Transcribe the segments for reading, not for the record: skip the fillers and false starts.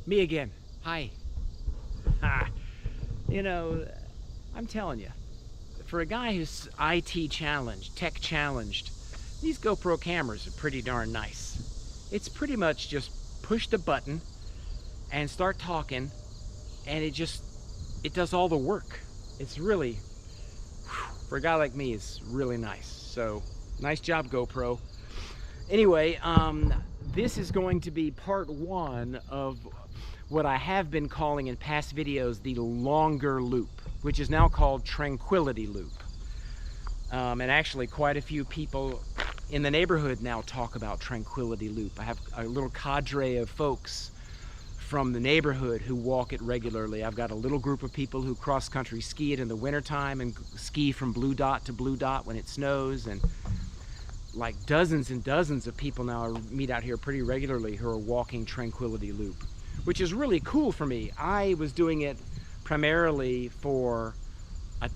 Me again. Hi. Ha. You know, I'm telling you, for a guy who's IT challenged, tech challenged, these GoPro cameras are pretty darn nice. It's pretty much just push the button and start talking, and it does all the work. It's really, for a guy like me, it's really nice. So, nice job, GoPro. Anyway, this is going to be part one of what I have been calling in past videos the longer loop, which is now called Tranquility Loop. And actually quite a few people in the neighborhood now talk about Tranquility Loop. I have a little cadre of folks from the neighborhood who walk it regularly. I've got a little group of people who cross-country ski it in the wintertime and ski from blue dot to blue dot when it snows, and like dozens and dozens of people now meet out here pretty regularly who are walking Tranquility Loop, which is really cool for me. I was doing it primarily for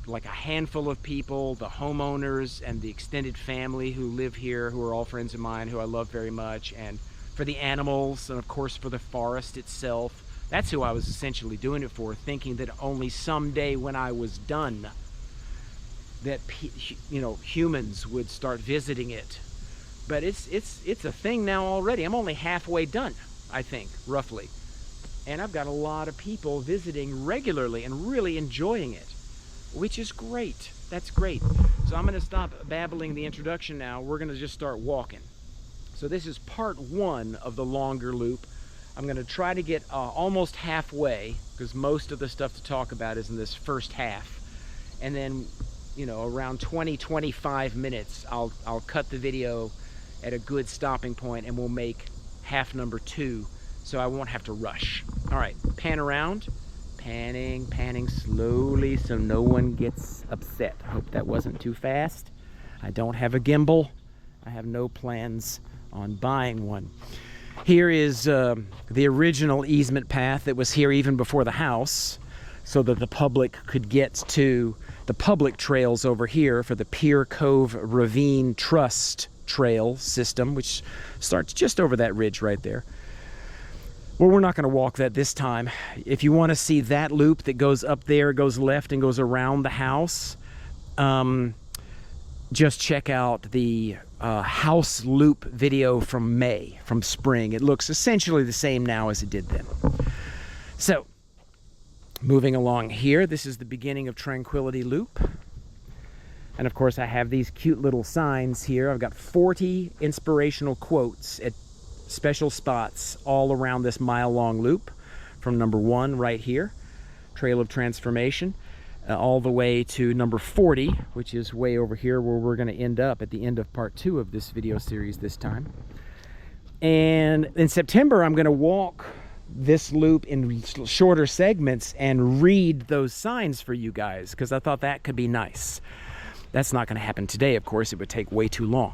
like a handful of people, the homeowners and the extended family who live here, who are all friends of mine, who I love very much, and for the animals, and of course for the forest itself. That's who I was essentially doing it for, thinking that only someday when I was done that humans would start visiting it. But it's a thing now already. I'm only halfway done, I think, roughly. And I've got a lot of people visiting regularly and really enjoying it, which is great. That's great. So I'm going to stop babbling the introduction now. We're going to just start walking. So this is part one of the longer loop. I'm going to try to get almost halfway, because most of the stuff to talk about is in this first half. And then, you know, around 20-25 minutes, I'll cut the video at a good stopping point, and we'll make half number two, so I won't have to rush. All right, pan around. Panning slowly so no one gets upset. I hope that wasn't too fast. I don't have a gimbal. I have no plans on buying one. Here is the original easement path that was here even before the house, so that the public could get to the public trails over here for the Pier Cove Ravine Trust Trail system, which starts just over that ridge right there. Well, we're not going to walk that this time. If you want to see that loop that goes up there, goes left and goes around the house, just check out the house loop video from spring. It looks essentially the same now as it did then. So, moving along here, this is the beginning of Tranquility Loop. And of course I have these cute little signs here. I've got 40 inspirational quotes at special spots all around this mile-long loop, from number 1 right here, Trail of Transformation, all the way to number 40, which is way over here where we're going to end up at the end of part 2 of this video series this time. And in September I'm going to walk this loop in shorter segments and read those signs for you guys, because I thought that could be nice. That's not going to happen today, of course. It would take way too long.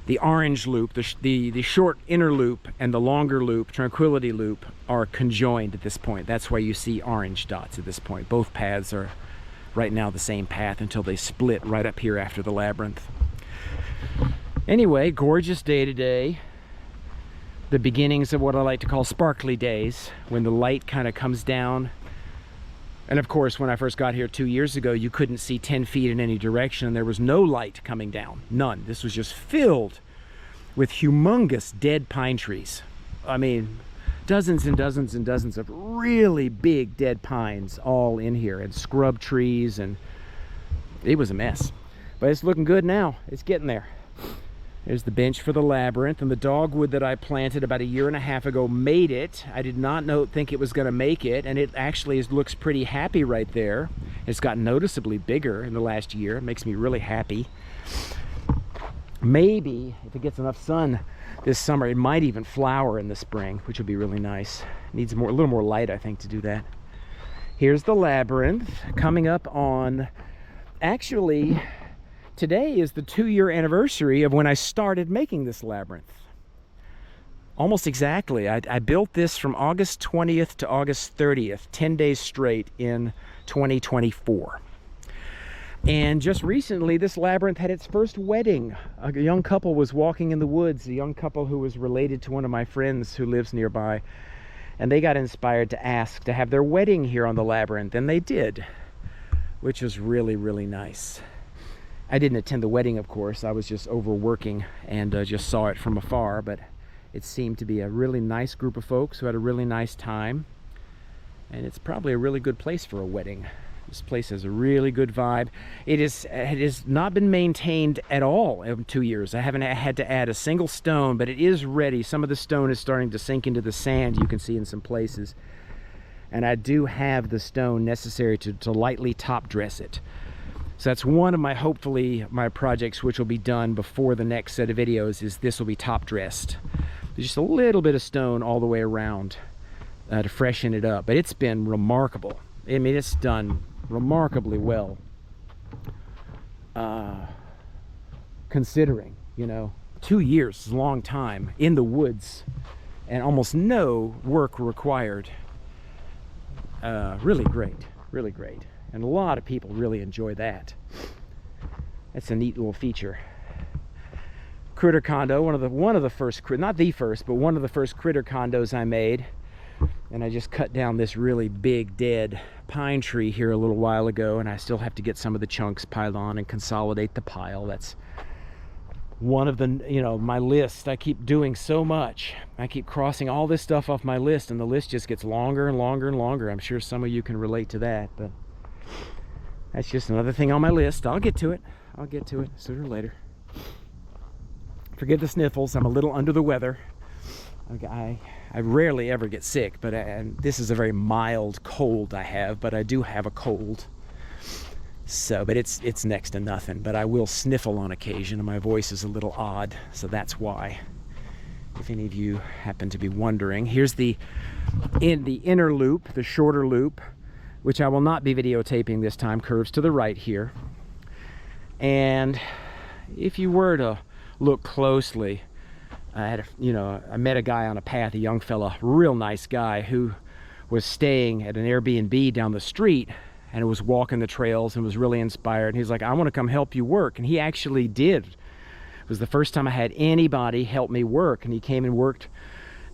The orange loop, the short inner loop, and the longer loop, Tranquility Loop, are conjoined at this point. That's why you see orange dots at this point. Both paths are right now the same path until they split right up here after the labyrinth. Anyway, gorgeous day today. The beginnings of what I like to call sparkly days, when the light kind of comes down. And of course, when I first got here 2 years ago, you couldn't see 10 feet in any direction, and there was no light coming down. None. This was just filled with humongous dead pine trees. I mean, dozens and dozens and dozens of really big dead pines all in here, and scrub trees, and it was a mess. But it's looking good now. It's getting there. There's the bench for the labyrinth, and the dogwood that I planted about 1.5 years ago made it. I did not think it was going to make it, and it actually looks pretty happy right there. It's gotten noticeably bigger in the last year. It makes me really happy. Maybe, if it gets enough sun this summer, it might even flower in the spring, which would be really nice. Needs a little more light, I think, to do that. Here's the labyrinth, coming up on, actually, today is the 2-year anniversary of when I started making this labyrinth. Almost exactly. I built this from August 20th to August 30th, 10 days straight in 2024. And just recently, this labyrinth had its first wedding. A young couple was walking in the woods, a young couple who was related to one of my friends who lives nearby. And they got inspired to ask to have their wedding here on the labyrinth, and they did, which was really, really nice. I didn't attend the wedding, of course. I was just overworking and just saw it from afar, but it seemed to be a really nice group of folks who had a really nice time. And it's probably a really good place for a wedding. This place has a really good vibe. It has not been maintained at all in 2 years. I haven't had to add a single stone, but it is ready. Some of the stone is starting to sink into the sand, you can see in some places. And I do have the stone necessary to lightly top dress it. So that's one of my, hopefully, my projects which will be done before the next set of videos, is this will be top dressed. There's just a little bit of stone all the way around to freshen it up. But it's been remarkable. I mean, it's done remarkably well, considering, you know, 2 years is a long time in the woods and almost no work required. Really great, really great. And a lot of people really enjoy that. That's a neat little feature. Critter condo, one of the first, not the first, but one of the first critter condos I made. And I just cut down this really big dead pine tree here a little while ago, and I still have to get some of the chunks piled on and consolidate the pile. That's one of the, you know, my list. I keep doing so much. I keep crossing all this stuff off my list, and the list just gets longer and longer and longer. I'm sure some of you can relate to that, but that's just another thing on my list. I'll get to it. I'll get to it sooner or later. Forgive the sniffles. I'm a little under the weather. I rarely ever get sick, but and this is a very mild cold I have, but I do have a cold. So, but it's next to nothing. But I will sniffle on occasion, and my voice is a little odd, so that's why. If any of you happen to be wondering, here's the inner loop, the shorter loop, which I will not be videotaping this time. Curves to the right here, and if you were to look closely, I met a guy on a path, a young fella, real nice guy, who was staying at an Airbnb down the street and was walking the trails and was really inspired. And he's like, I want to come help you work. And he actually did. It was the first time I had anybody help me work. And he came and worked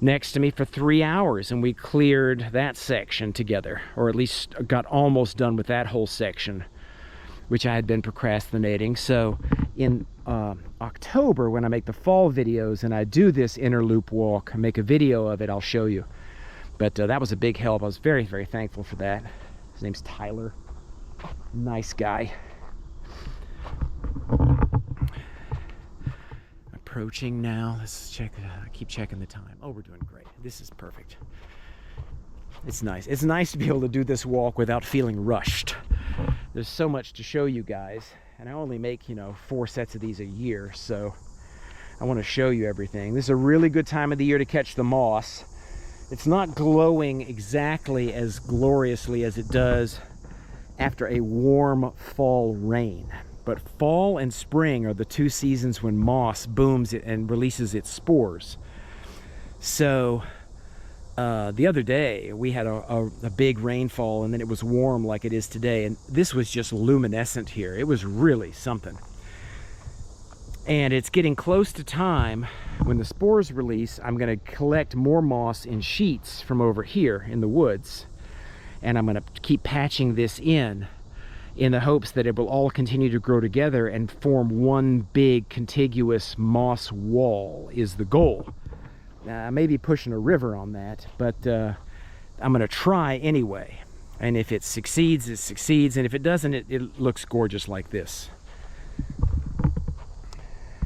next to me for 3 hours, and we cleared that section together, or at least got almost done with that whole section, which I had been procrastinating. So in October, when I make the fall videos and I do this inner loop walk, I make a video of it, I'll show you. But that was a big help. I was very, very thankful for that. His name's Tyler. Nice guy. Approaching now. Let's check. I keep checking the time. Oh, we're doing great. This is perfect. It's nice. It's nice to be able to do this walk without feeling rushed. There's so much to show you guys, and I only make, 4 sets of these a year, so I want to show you everything. This is a really good time of the year to catch the moss. It's not glowing exactly as gloriously as it does after a warm fall rain, but fall and spring are the 2 seasons when moss booms and releases its spores. So the other day we had a big rainfall, and then it was warm like it is today, and this was just luminescent here. It was really something. And it's getting close to time when the spores release. I'm going to collect more moss in sheets from over here in the woods, and I'm going to keep patching this in the hopes that it will all continue to grow together and form one big contiguous moss wall is the goal. I may be pushing a river on that, but I'm going to try anyway. And if it succeeds, it succeeds. And if it doesn't, it looks gorgeous like this.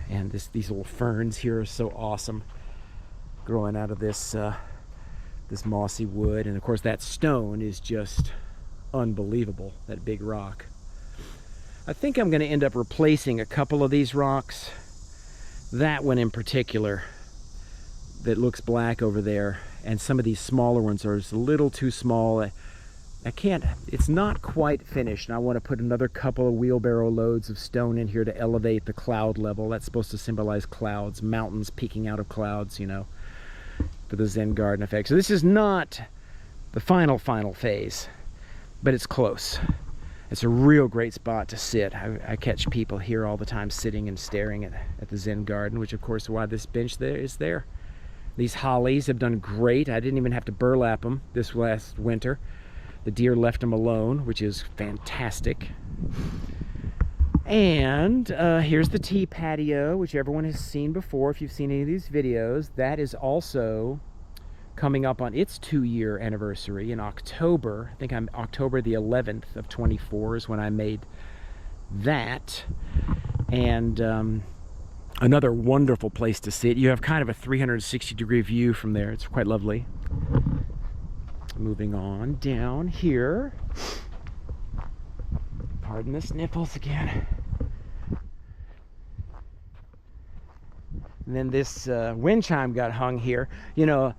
And these little ferns here are so awesome, growing out of this mossy wood. And of course, that stone is just unbelievable, that big rock. I think I'm going to end up replacing a couple of these rocks. That one in particular, that looks black over there, and some of these smaller ones are just a little too small. I can't, it's not quite finished, and I want to put another couple of wheelbarrow loads of stone in here to elevate the cloud level. That's supposed to symbolize clouds, mountains peeking out of clouds, for the Zen garden effect. So this is not the final phase, but it's close. It's a real great spot to sit. I catch people here all the time sitting and staring at the Zen garden, which of course is why this bench there is there. These hollies have done great. I didn't even have to burlap them this last winter. The deer left them alone, which is fantastic. And here's the tea patio, which everyone has seen before if you've seen any of these videos. That is also coming up on its 2-year anniversary in October. I think I'm October the 11th of 24 is when I made that. And another wonderful place to sit. You have kind of a 360-degree view from there. It's quite lovely. Moving on down here. Pardon the sniffles again. And then this wind chime got hung here. You know,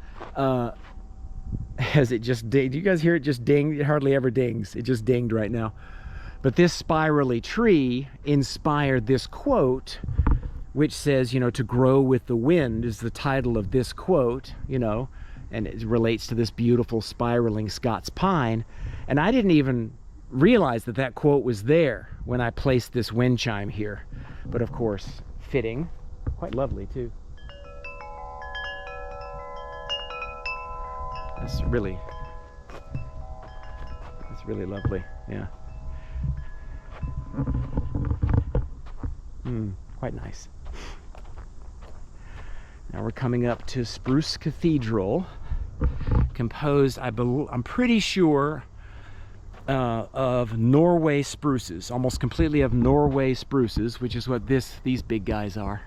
as it just dinged. Do you guys hear it just ding? It hardly ever dings. It just dinged right now. But this spirally tree inspired this quote, which says, you know, to grow with the wind is the title of this quote, you know, and it relates to this beautiful spiraling Scott's pine. And I didn't even realize that that quote was there when I placed this wind chime here. But of course, fitting. Quite lovely too. That's really lovely, yeah. Quite nice. Now we're coming up to Spruce Cathedral, composed, I'm pretty sure, of Norway spruces, almost completely of Norway spruces, which is what these big guys are.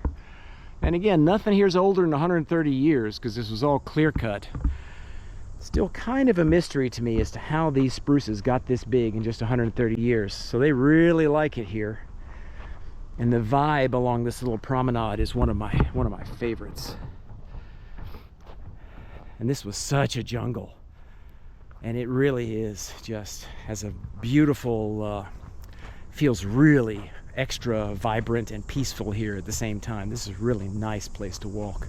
And again, nothing here is older than 130 years because this was all clear cut. Still kind of a mystery to me as to how these spruces got this big in just 130 years. So they really like it here. And the vibe along this little promenade is one of my favorites. And this was such a jungle. And it really is just has a beautiful, feels really extra vibrant and peaceful here at the same time. This is a really nice place to walk.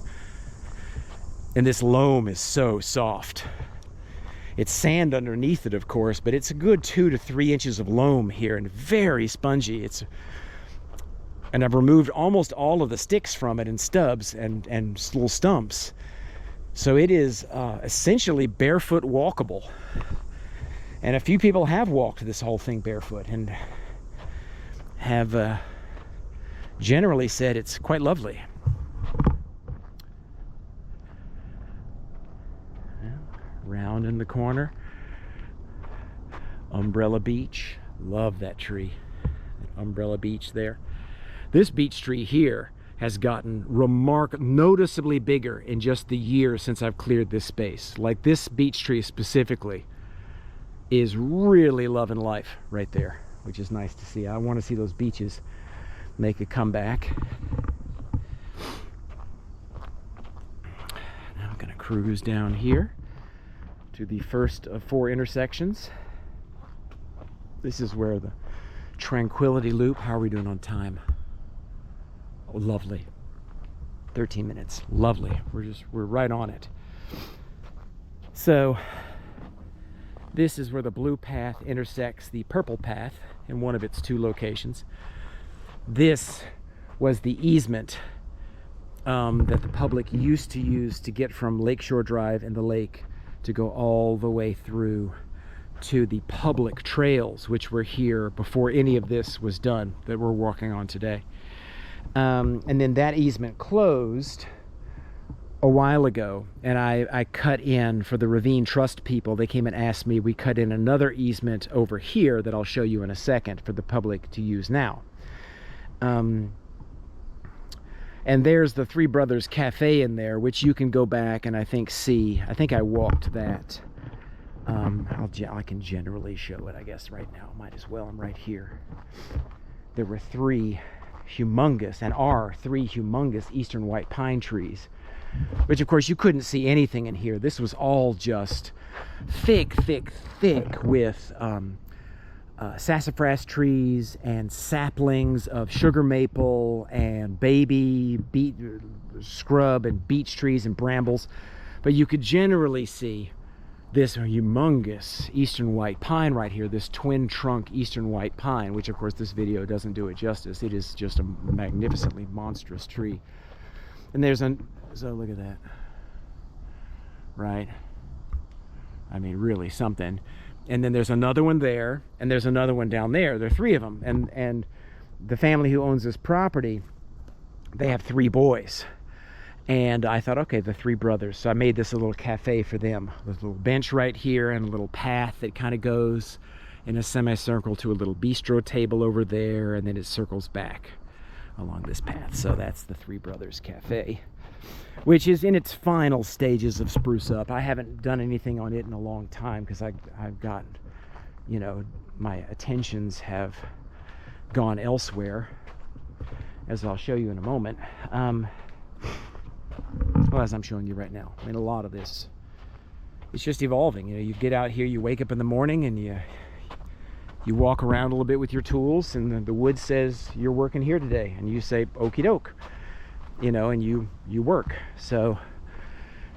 And this loam is so soft. It's sand underneath it, of course, but it's a good 2 to 3 inches of loam here and very spongy. And I've removed almost all of the sticks from it and stubs and little stumps. So it is essentially barefoot walkable. And a few people have walked this whole thing barefoot and have generally said it's quite lovely. Round in the corner, Umbrella Beach. Love that tree, that Umbrella Beach there. This beech tree here has gotten noticeably bigger in just the year since I've cleared this space. Like this beech tree specifically is really loving life right there, which is nice to see. I want to see those beeches make a comeback. Now I'm going to cruise down here to the first of 4 intersections. This is where the Tranquility Loop. How are we doing on time? Oh, lovely. 13 minutes. Lovely. We're right on it. So this is where the blue path intersects the purple path in one of its 2 locations. This was the easement that the public used to use to get from Lakeshore Drive and the lake to go all the way through to the public trails, which were here before any of this was done that we're walking on today. And then that easement closed a while ago, and I cut in for the Ravine Trust people. They came and asked me, we cut in another easement over here that I'll show you in a second for the public to use now. And there's the Three Brothers Cafe in there, which you can go back and I think see. I think I walked that. I can generally show it, I guess, right now. Might as well. I'm right here. There were 3 humongous, and are 3 humongous eastern white pine trees, which of course you couldn't see anything in here. This was all just thick with sassafras trees and saplings of sugar maple and baby scrub and beech trees and brambles. But you could generally see this humongous eastern white pine right here, this twin trunk eastern white pine, which of course this video doesn't do it justice. It is just a magnificently monstrous tree. And there's so look at that, right? I mean, really something. And then there's another one there, and there's another one down there. There are 3 of them. And the family who owns this property, they have 3 boys. And I thought, okay, the 3 brothers. So I made this a little cafe for them. There's a little bench right here and a little path that kind of goes in a semicircle to a little bistro table over there, and then it circles back along this path. So that's the 3 Brothers Cafe, which is in its final stages of spruce up. I haven't done anything on it in a long time because I've got, you know, my attentions have gone elsewhere, as I'll show you in a moment. Well, as I'm showing you right now. I mean, a lot of this, it's just evolving. You know, you get out here, you wake up in the morning, and you walk around a little bit with your tools, and the wood says you're working here today, and you say okie doke, you know, and you work. So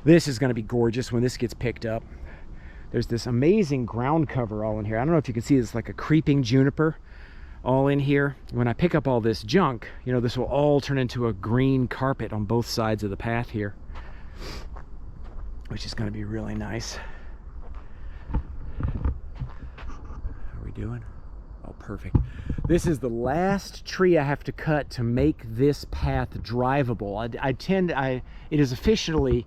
this is going to be gorgeous when this gets picked up. There's this amazing ground cover all in here. I don't know if you can see this, like a creeping juniper all in here. When I pick up all this junk, you know, this will all turn into a green carpet on both sides of the path here, which is going to be really nice. Doing? Oh, perfect. This is the last tree I have to cut to make this path drivable. It is officially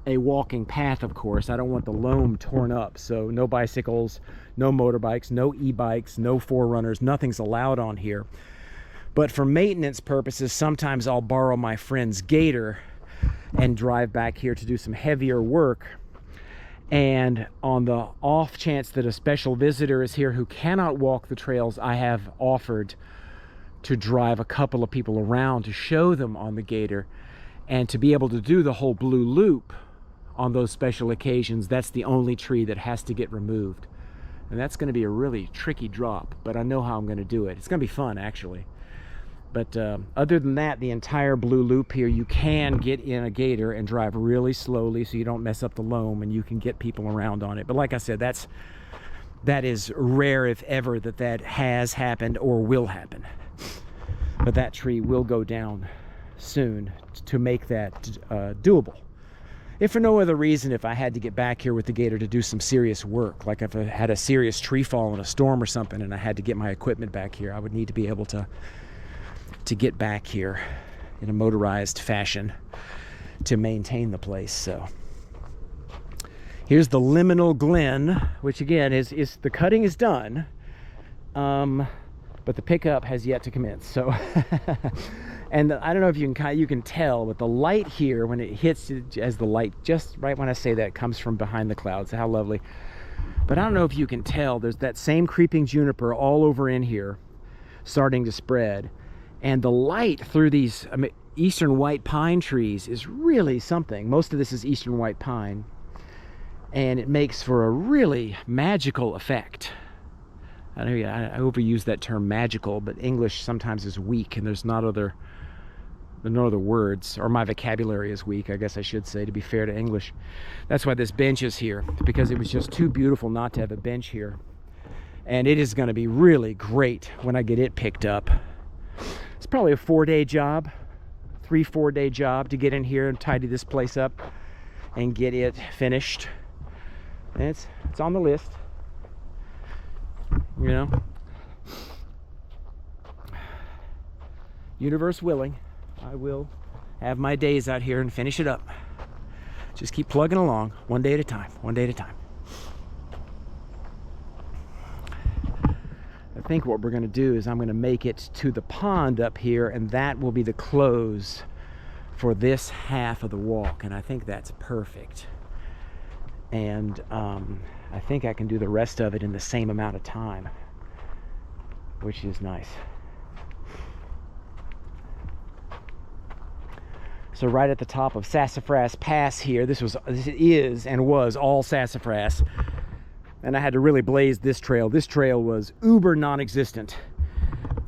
a walking path, of course. I don't want the loam torn up, so no bicycles, no motorbikes, no e-bikes, no 4Runners, nothing's allowed on here. But for maintenance purposes, sometimes I'll borrow my friend's gator and drive back here to do some heavier work. And on the off chance that a special visitor is here who cannot walk the trails, I have offered to drive a couple of people around to show them on the gator, and to be able to do the whole blue loop on those special occasions. That's the only tree that has to get removed, and that's going to be a really tricky drop, but I know how I'm going to do it. It's going to be fun, actually. But other than that, the entire blue loop here, you can get in a gator and drive really slowly so you don't mess up the loam, and you can get people around on it. But like I said, that is rare, if ever, that has happened or will happen. But that tree will go down soon to make that doable. If for no other reason, if I had to get back here with the gator to do some serious work, like if I had a serious tree fall in a storm or something and I had to get my equipment back here, I would need to be able to get back here in a motorized fashion to maintain the place. So here's the liminal glen, which again is the cutting is done, but the pickup has yet to commence. So and I don't know if you can tell, but the light here, when it hits, as the light just right when I say that comes from behind the clouds, how lovely. But I don't know if you can tell, there's that same creeping juniper all over in here starting to spread. And the light through these eastern white pine trees is really something. Most of this is eastern white pine, and it makes for a really magical effect. I know I overuse that term magical, but English sometimes is weak, and there's no other words, or my vocabulary is weak, I guess I should say, to be fair to English. That's why this bench is here, because it was just too beautiful not to have a bench here. And it is going to be really great when I get it picked up. It's probably a 4-day job, 3-4 day job to get in here and tidy this place up and get it finished. And it's on the list, you know. Universe willing, I will have my days out here and finish it up. Just keep plugging along, one day at a time, one day at a time. I think what we're going to do is I'm going to make it to the pond up here, and that will be the close for this half of the walk, and I think that's perfect. And I think I can do the rest of it in the same amount of time, which is nice. So right at the top of Sassafras Pass here, this is and was all sassafras. And I had to really blaze this trail. This trail was uber non-existent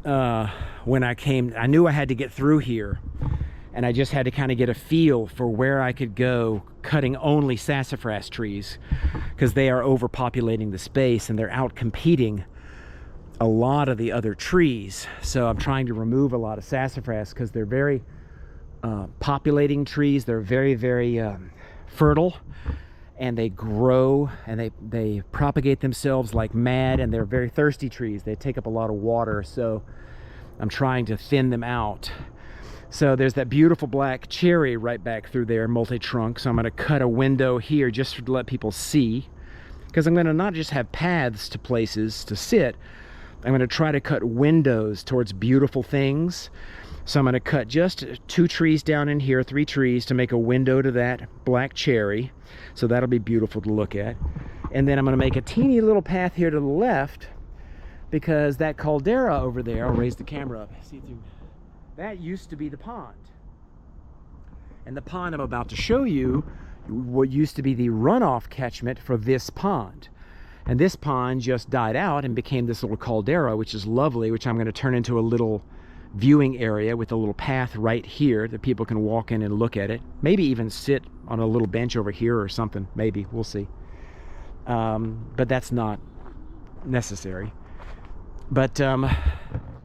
when I came. I knew I had to get through here, and I just had to kind of get a feel for where I could go cutting only sassafras trees because they are overpopulating the space and they're out competing a lot of the other trees. So I'm trying to remove a lot of sassafras because they're very populating trees. They're very, very fertile, and they grow and they propagate themselves like mad, and they're very thirsty trees. They take up a lot of water, so I'm trying to thin them out. So there's that beautiful black cherry right back through there, multi-trunk. So I'm going to cut a window here just to let people see, because I'm going to not just have paths to places to sit. I'm going to try to cut windows towards beautiful things. So I'm going to cut just 2 trees down in here, 3 trees, to make a window to that black cherry. So that'll be beautiful to look at. And then I'm going to make a teeny little path here to the left, because that caldera over there, I'll raise the camera up, see through, that used to be the pond. And the pond I'm about to show you, what used to be the runoff catchment for this pond. And this pond just died out and became this little caldera, which is lovely, which I'm going to turn into a little viewing area with a little path right here that people can walk in and look at it. Maybe even sit on a little bench over here or something. Maybe, we'll see. But that's not necessary. But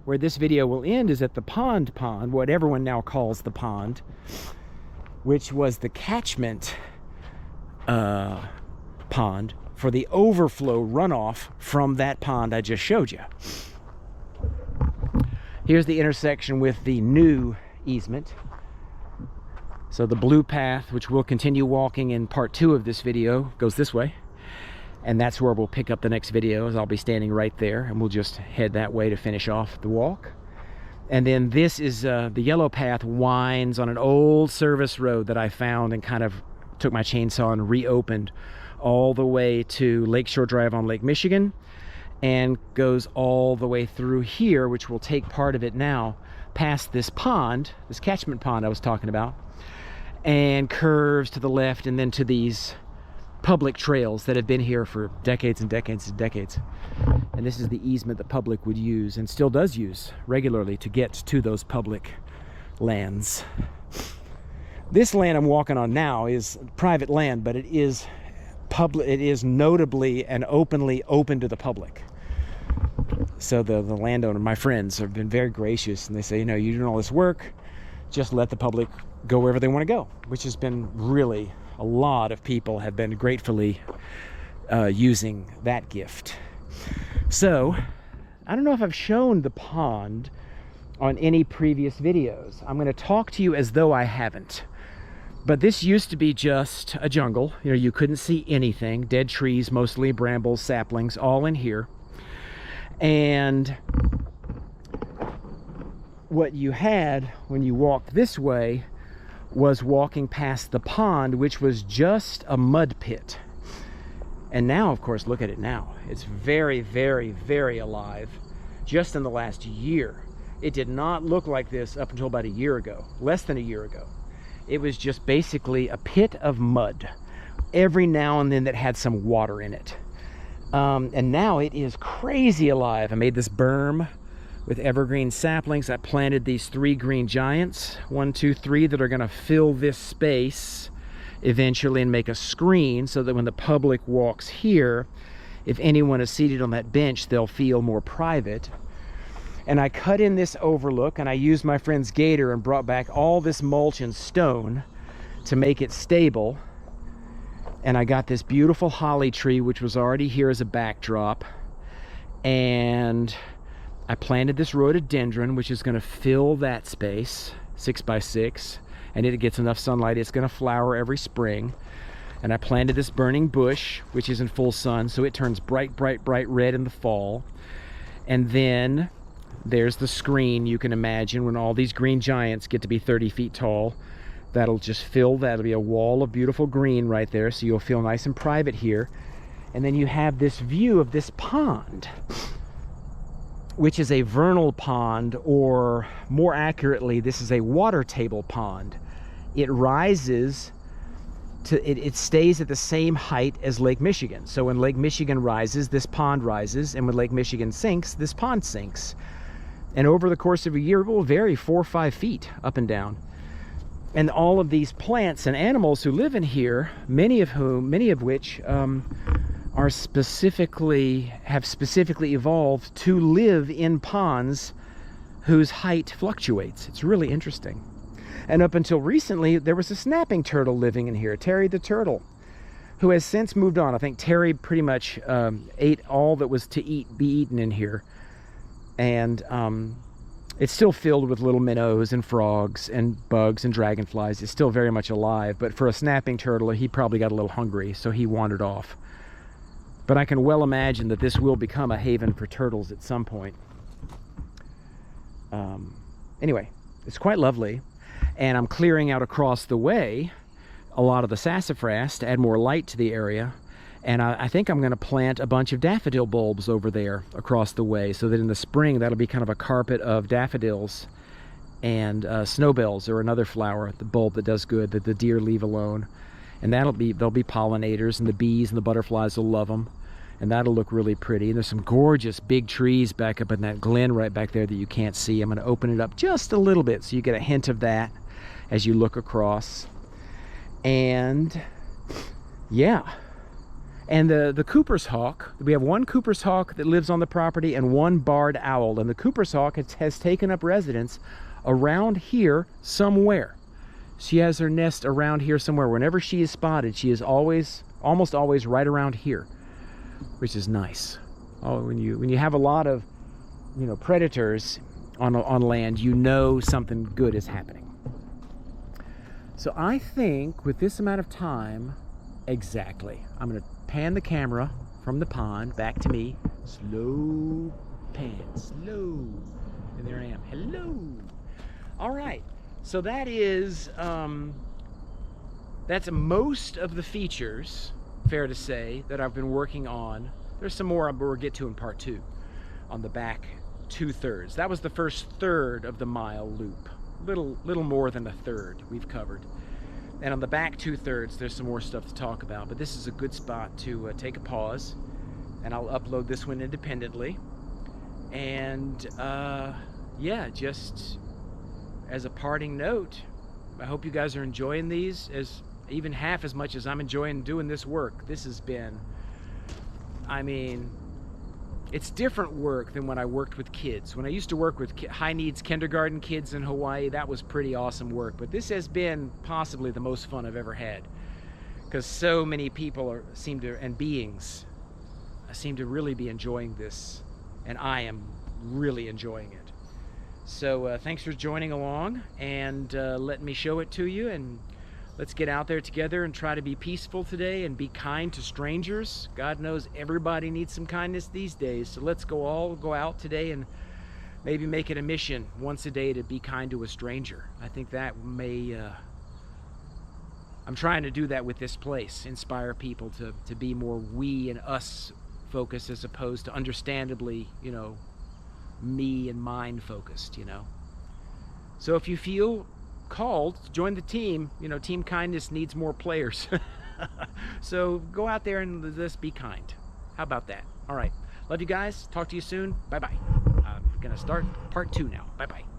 where this video will end is at the pond, what everyone now calls the pond, which was the catchment pond for the overflow runoff from that pond I just showed you. Here's the intersection with the new easement. So the blue path, which we'll continue walking in part 2 of this video, goes this way. And that's where we'll pick up the next video, as I'll be standing right there, and we'll just head that way to finish off the walk. And then this is the yellow path winds on an old service road that I found and kind of took my chainsaw and reopened all the way to Lakeshore Drive on Lake Michigan, and goes all the way through here, which will take part of it now, past this pond, this catchment pond I was talking about, and curves to the left and then to these public trails that have been here for decades and decades and decades. And this is the easement the public would use, and still does use regularly, to get to those public lands. This land I'm walking on now is private land, but it is public. It is notably and openly open to the public. So the landowner, my friends, have been very gracious, and they say, you know, you're doing all this work, just let the public go wherever they want to go, which has been really, a lot of people have been gratefully using that gift. So I don't know if I've shown the pond on any previous videos. I'm going to talk to you as though I haven't. But this used to be just a jungle. You know, you couldn't see anything. Dead trees, mostly brambles, saplings, all in here. And what you had when you walked this way was walking past the pond, which was just a mud pit. And now, of course, look at it now. It's very, very, very alive. Just in the last year. It did not look like this up until about a year ago, less than a year ago. It was just basically a pit of mud, every now and then that had some water in it. And now it is crazy alive. I made this berm with evergreen saplings. I planted these 3 green giants, 1, 2, 3, that are going to fill this space eventually and make a screen, so that when the public walks here, if anyone is seated on that bench, they'll feel more private. And I cut in this overlook, and I used my friend's gator and brought back all this mulch and stone to make it stable. And I got this beautiful holly tree, which was already here as a backdrop. And I planted this rhododendron, which is going to fill that space, 6 by 6. And if it gets enough sunlight, it's going to flower every spring. And I planted this burning bush, which is in full sun, so it turns bright, bright, bright red in the fall. And then there's the screen. You can imagine when all these green giants get to be 30 feet tall, that'll just fill, that'll be a wall of beautiful green right there, so you'll feel nice and private here. And then you have this view of this pond, which is a vernal pond, or more accurately, this is a water table pond. It rises to, it stays at the same height as Lake Michigan. So when Lake Michigan rises, this pond rises, and when Lake Michigan sinks, this pond sinks. And over the course of a year, it will vary 4 or 5 feet up and down. And all of these plants and animals who live in here, many of which have specifically evolved to live in ponds whose height fluctuates. It's really interesting. And up until recently, there was a snapping turtle living in here, Terry the turtle, who has since moved on. I think Terry pretty much ate all that was to be eaten in here. And it's still filled with little minnows and frogs and bugs and dragonflies. It's still very much alive, but for a snapping turtle, he probably got a little hungry, so he wandered off. But I can well imagine that this will become a haven for turtles at some point. Anyway, it's quite lovely. And I'm clearing out across the way a lot of the sassafras to add more light to the area. And I think I'm going to plant a bunch of daffodil bulbs over there across the way, so that in the spring that'll be kind of a carpet of daffodils. And snowbells are another flower, the bulb that does good, that the deer leave alone. And they'll be pollinators, and the bees and the butterflies will love them. And that'll look really pretty. And there's some gorgeous big trees back up in that glen right back there that you can't see. I'm going to open it up just a little bit so you get a hint of that as you look across. And yeah. And the Cooper's hawk, we have one Cooper's hawk that lives on the property and one barred owl. And the Cooper's hawk has taken up residence around here somewhere. She has her nest around here somewhere. Whenever she is spotted, she is almost always right around here, which is nice. Oh, when you have a lot of, predators on land, something good is happening. So I think with this amount of time, exactly, I'm going to pan the camera from the pond back to me. Slow pan, slow. And there I am. Hello. All right. So that is, that's most of the features, fair to say, that I've been working on. There's some more we'll get to in part 2 on the back 2/3. That was the first third of the mile loop. Little more than a third we've covered. And on the back 2/3, there's some more stuff to talk about. But this is a good spot to take a pause. And I'll upload this one independently. And yeah, just as a parting note, I hope you guys are enjoying these even half as much as I'm enjoying doing this work. This has been, it's different work than when I worked with kids. When I used to work with high needs kindergarten kids in Hawaii, that was pretty awesome work. But this has been possibly the most fun I've ever had, because so many people and beings seem to really be enjoying this, and I am really enjoying it. So thanks for joining along and letting me show it to you, and let's get out there together and try to be peaceful today and be kind to strangers. God knows everybody needs some kindness these days, so let's all go out today and maybe make it a mission once a day to be kind to a stranger. I think that may, I'm trying to do that with this place, inspire people to be more we and us focused as opposed to understandably, me and mine focused, So if you feel called to join the team, Team Kindness needs more players. So go out there and just be kind. How about that? All right. Love you guys. Talk to you soon. Bye-bye. I'm going to start part 2 now. Bye-bye.